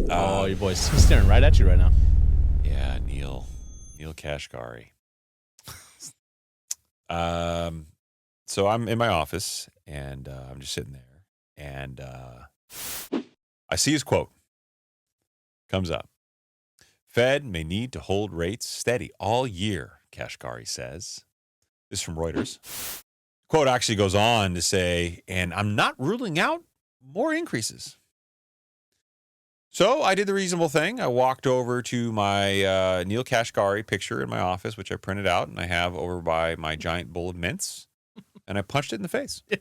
Oh, your boy's staring right at you right now. Yeah, Neel Kashkari. So I'm in my office, and I'm just sitting there, and I see his quote. Comes up. Fed may need to hold rates steady all year, Kashkari says. This is from Reuters. Quote actually goes on to say, and I'm not ruling out more increases. So I did the reasonable thing. I walked over to my Neel Kashkari picture in my office, which I printed out, and I have over by my giant bowl of mints, and I punched it in the face. Yeah.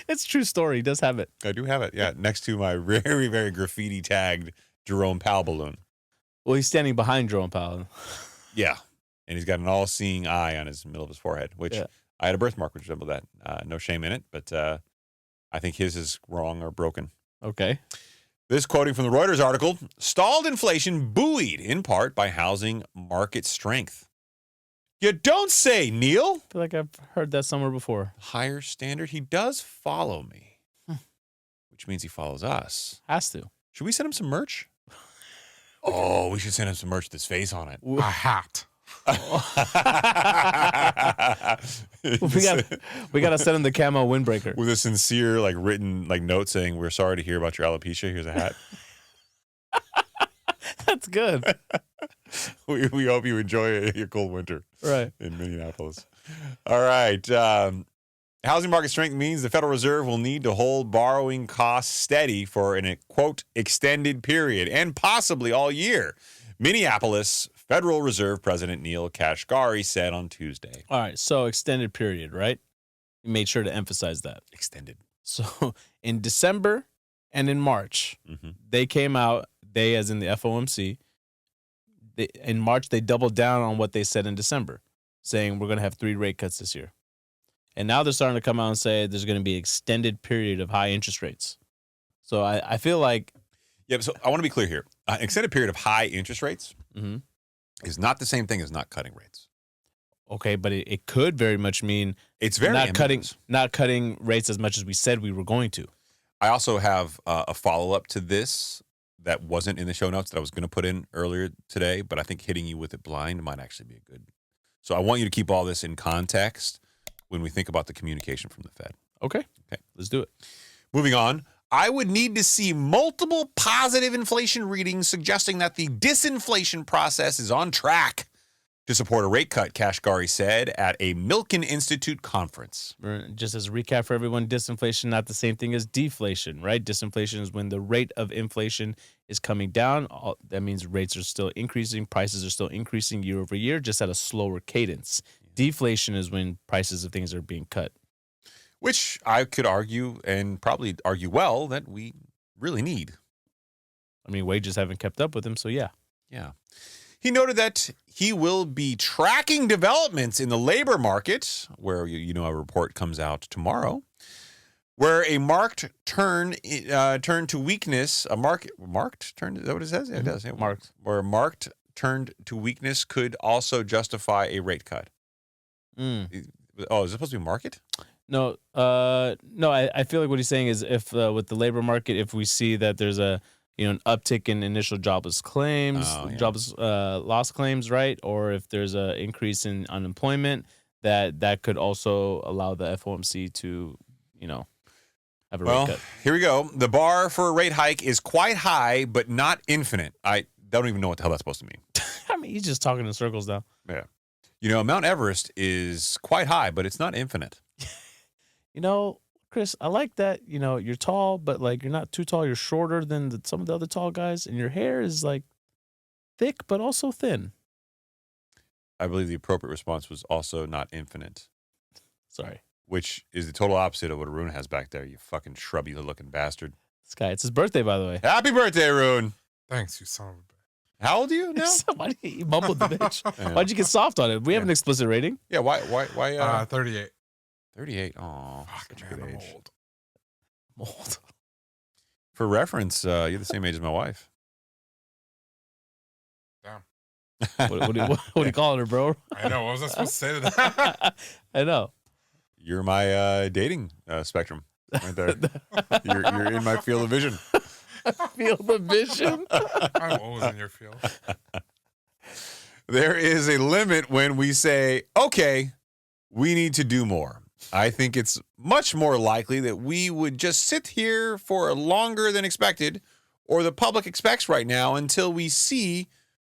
It's a true story. He does have it. I do have it, yeah, next to my very, very graffiti-tagged Jerome Powell balloon. Well, he's standing behind Jerome Powell. Yeah, and he's got an all-seeing eye on his middle of his forehead, which I had a birthmark which resembled that. No shame in it, but I think his is wrong or broken. Okay. This quoting from the Reuters article, stalled inflation buoyed in part by housing market strength. You don't say, Neel. I feel like I've heard that somewhere before. Higher standard. He does follow me, which means he follows us. Has to. Should we send him some merch? Oh, we should send him some merch with his face on it. A hat. we got to send him the camo windbreaker with a sincere, like written, like note saying, "We're sorry to hear about your alopecia. Here's a hat." That's good. we hope you enjoy your cold winter, right, in Minneapolis. All right. Housing market strength means the Federal Reserve will need to hold borrowing costs steady for an, quote, extended period and possibly all year. Minneapolis Federal Reserve President Neel Kashkari said on Tuesday. All right, so extended period, right? You made sure to emphasize that. Extended. So in December and in March, they came out, they as in the FOMC, in March they doubled down on what they said in December, saying we're going to have 3 rate cuts this year. And now they're starting to come out and say there's going to be an extended period of high interest rates. So I feel like... Yeah, so I want to be clear here. An extended period of high interest rates is not the same thing as not cutting rates. Okay, but it could very much mean it's very not cutting rates as much as we said we were going to. I also have a follow-up to this that wasn't in the show notes that I was going to put in earlier today, but I think hitting you with it blind might actually be a good... So I want you to keep all this in context when we think about the communication from the Fed. Okay, let's do it. Moving on. I would need to see multiple positive inflation readings suggesting that the disinflation process is on track to support a rate cut, Kashkari said at a Milken Institute conference. Just as a recap for everyone, disinflation not the same thing as deflation, right? Disinflation is when the rate of inflation is coming down. That means rates are still increasing, prices are still increasing year over year, just at a slower cadence. Deflation is when prices of things are being cut. Which I could argue, and probably argue well, that we really need. I mean, wages haven't kept up with them, so yeah. Yeah. He noted that he will be tracking developments in the labor market, where a report comes out tomorrow, where a marked turn to weakness, marked turn, is that what it says? Yeah, it does. Yeah. Marked. Where a marked turn to weakness could also justify a rate cut. Oh, is it supposed to be market? No, I feel like what he's saying is if with the labor market, if we see that there's an uptick in initial jobless claims, jobless loss claims, right? Or if there's an increase in unemployment, that could also allow the FOMC to, have a rate cut. Here we go. The bar for a rate hike is quite high, but not infinite. I don't even know what the hell that's supposed to mean. I mean, he's just talking in circles now. Yeah. Mount Everest is quite high, but it's not infinite. Chris, I like that, you're tall, but like you're not too tall. You're shorter than some of the other tall guys, and your hair is like thick, but also thin. I believe the appropriate response was also not infinite. Sorry. Which is the total opposite of what Haroon has back there, you fucking shrubby looking bastard. This guy, it's his birthday, by the way. Happy birthday, Haroon. Thanks, you son of a bitch. How old are you now? Why did you mumble the bitch? Why'd you get soft on it? We have an explicit rating. Yeah, why 38. 38. Oh, such a good age. Mold. For reference, you're the same age as my wife. Damn. What are you calling her, bro? I know. What was I supposed to say to that? I know. You're my dating spectrum right there. You're in my field of vision. Feel the vision. I'm always in your field. There is a limit when we say, okay, we need to do more. I think it's much more likely that we would just sit here for longer than expected, or the public expects right now, until we see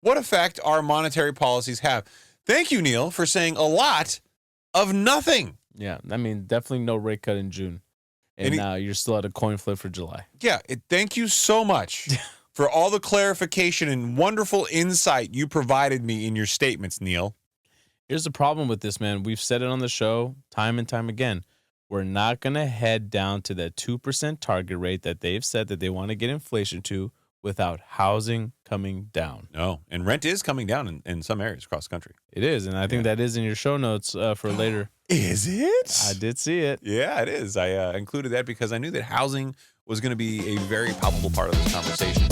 what effect our monetary policies have. Thank you, Neel, for saying a lot of nothing. Yeah, I mean, definitely no rate cut in June. And now you're still at a coin flip for July. Yeah, thank you so much for all the clarification and wonderful insight you provided me in your statements, Neel. Here's the problem with this, man. We've said it on the show time and time again. We're not going to head down to that 2% target rate that they've said that they want to get inflation to without housing coming down. No, and rent is coming down in some areas across the country. It is, and I think that is in your show notes for later. Is it? I did see it. Yeah, it is. I included that because I knew that housing was going to be a very palpable part of this conversation.